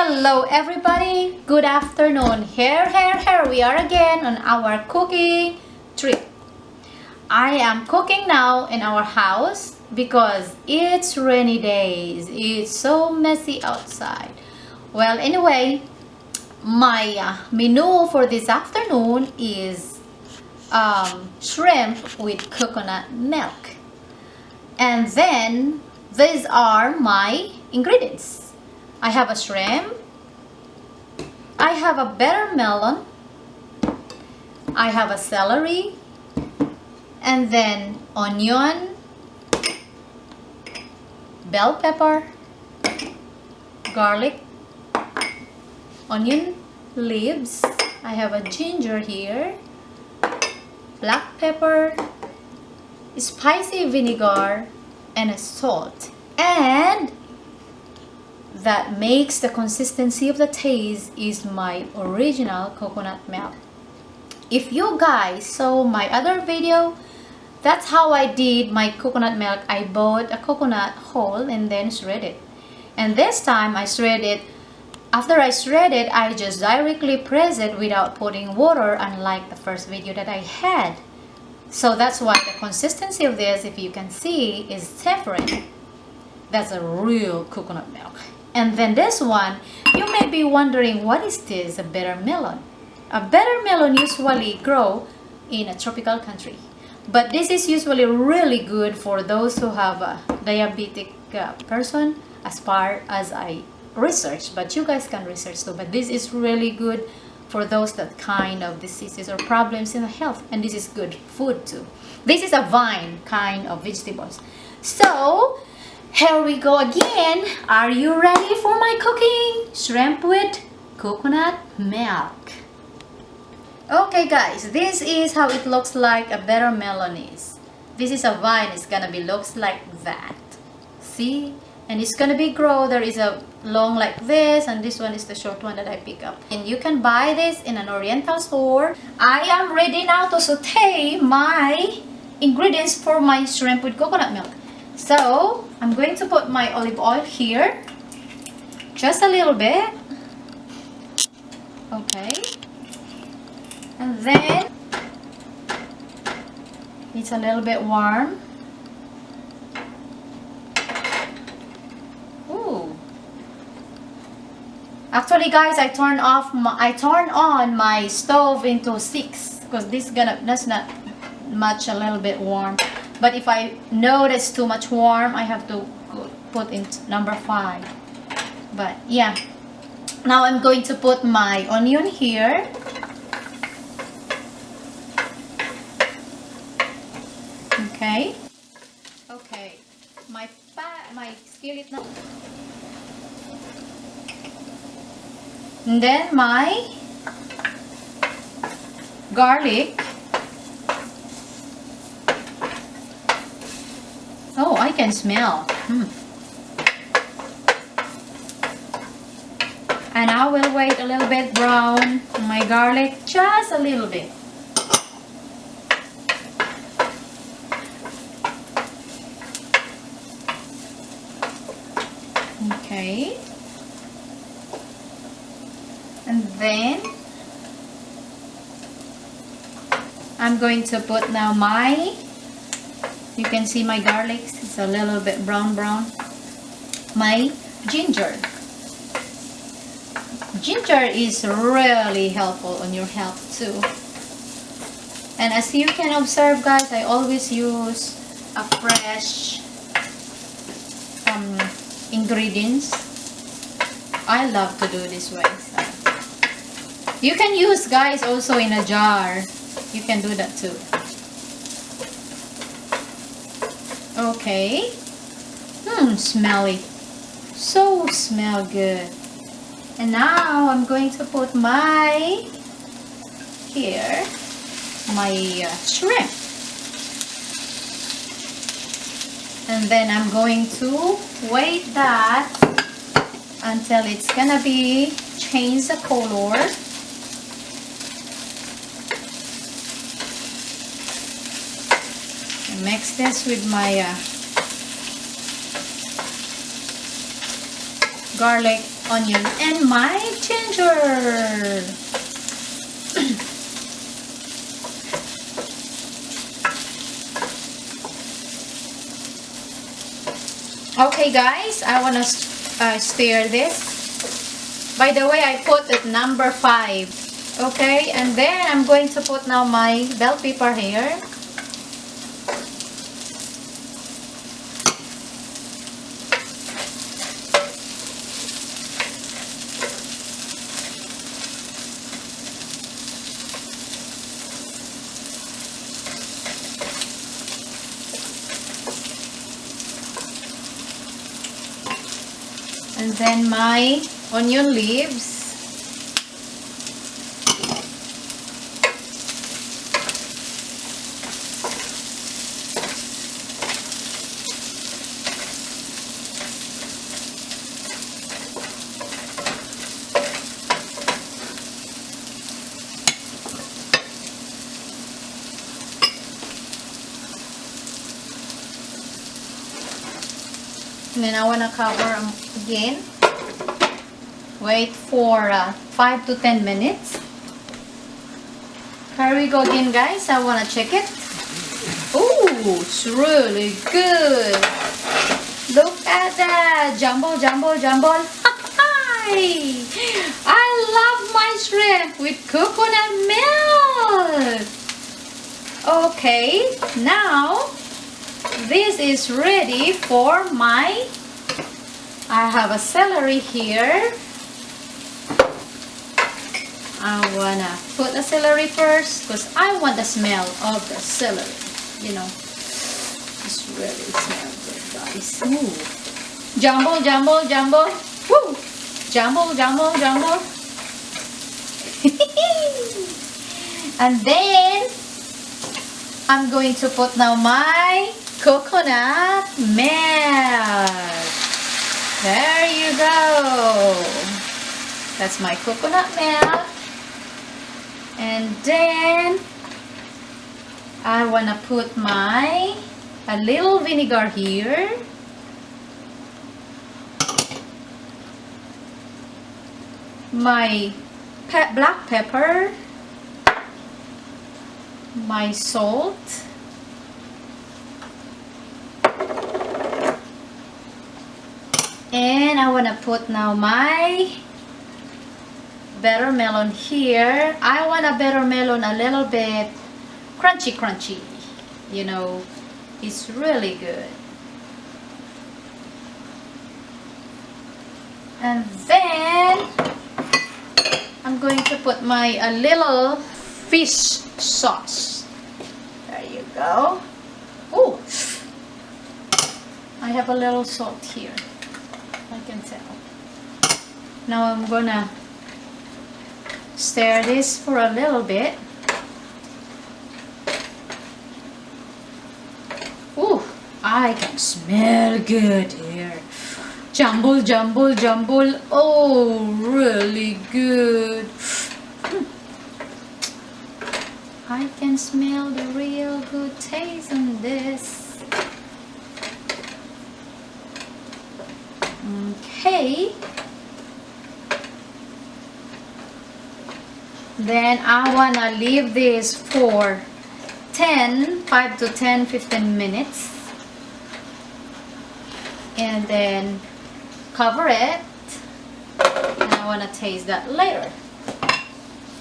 Hello everybody, good afternoon. Here we are again on our cooking trip. I am cooking now in our house because it's rainy days. It's so messy outside. Well, anyway, my menu for this afternoon is shrimp with coconut milk. And then these are my ingredients. I have a shrimp, I have a bitter melon, I have a celery, and then onion, bell pepper, garlic, onion leaves, I have a ginger here, black pepper, spicy vinegar, and a salt. And that makes the consistency of the taste is my original coconut milk. If you guys saw my other video, that's how I did my coconut milk. I bought a coconut whole and then shred it. And this time I shred it. After I shred it, I just directly press it without putting water, unlike the first video that I had. So that's why the consistency of this, if you can see, is different. That's a real coconut milk. And then this one, you may be wondering, what is this, a bitter melon? A bitter melon usually grow in a tropical country. But this is usually really good for those who have a diabetic person, as far as I researched. But you guys can research too. But this is really good for those that kind of diseases or problems in the health. And this is good food too. This is a vine kind of vegetables. So here we go again. Are you ready for my cooking? Shrimp with coconut milk. Okay guys, this is how it looks like a bitter melon is. This is a vine. It's gonna be looks like that. See? And it's gonna be grow. There is a long like this, and this one is the short one that I pick up. And you can buy this in an oriental store. I am ready now to saute my ingredients for my shrimp with coconut milk. So I'm going to put my olive oil here, just a little bit. Okay. And then it's a little bit warm. Ooh. Actually guys, I turn on my stove into 6 because that's not much, a little bit warm. But if I notice too much warm, I have to put in number 5. But yeah, now I'm going to put my onion here. Okay. Okay. My skillet now. And then my garlic. Oh, I can smell. And I will wait a little bit brown my garlic, just a little bit. Okay. And then I'm going to put now you can see my garlic, it's a little bit brown. My ginger. Ginger is really helpful on your health too. And as you can observe guys, I always use a fresh ingredients. I love to do this way. So. You can use guys also in a jar. You can do that too. Okay. Smelly. So smell good. And now I'm going to put my shrimp. And then I'm going to wait that until it's gonna be change the color. And mix this with my garlic, onion, and my ginger. Okay guys, I want to stir this. By the way, I put it number 5. Okay, and then I'm going to put now my bell pepper here. And then my onion leaves. And then I want to cover again. Wait for 5 to 10 minutes. Here we go again, guys. I want to check it. Oh, it's really good. Look at that. Jumbo, jumbo, jumbo. Hi! I love my shrimp with coconut milk. Okay, now this is ready for my, I have a celery here. I wanna put the celery first because I want the smell of the celery. You know, it's really smells good, guys. Ooh. Jumble, jumble, jumble. Woo! Jumble, jumble, jumble. And then I'm going to put now my coconut milk. There you go. That's my coconut milk. And then I want to put a little vinegar here. My black pepper. My salt. And I want to put now my butter melon here. I want a butter melon a little bit crunchy crunchy. You know, it's really good. And then I'm going to put a little fish sauce. There you go. Oh, I have a little salt here. I can tell. Now I'm gonna stir this for a little bit. Ooh, I can smell good here. Jumble, jumble, jumble. Oh, really good. I can smell the real good taste on this. Okay. Then I want to leave this for 5 to 10, 15 minutes. And then cover it. And I want to taste that later.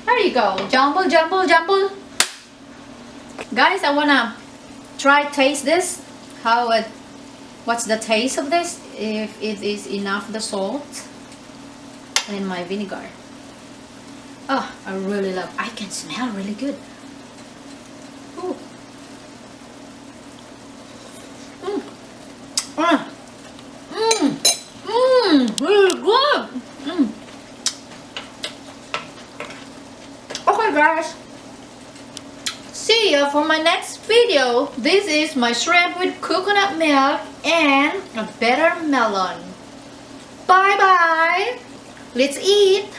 There you go. Jumble, jumble, jumble. Guys, I want to try taste this. What's the taste of this? If it is enough the salt and my vinegar. Oh, I really love. I can smell really good. Ooh. Really good. Okay, guys. See you for my next video. This is my shrimp with coconut milk and a butter melon. Bye bye. Let's eat.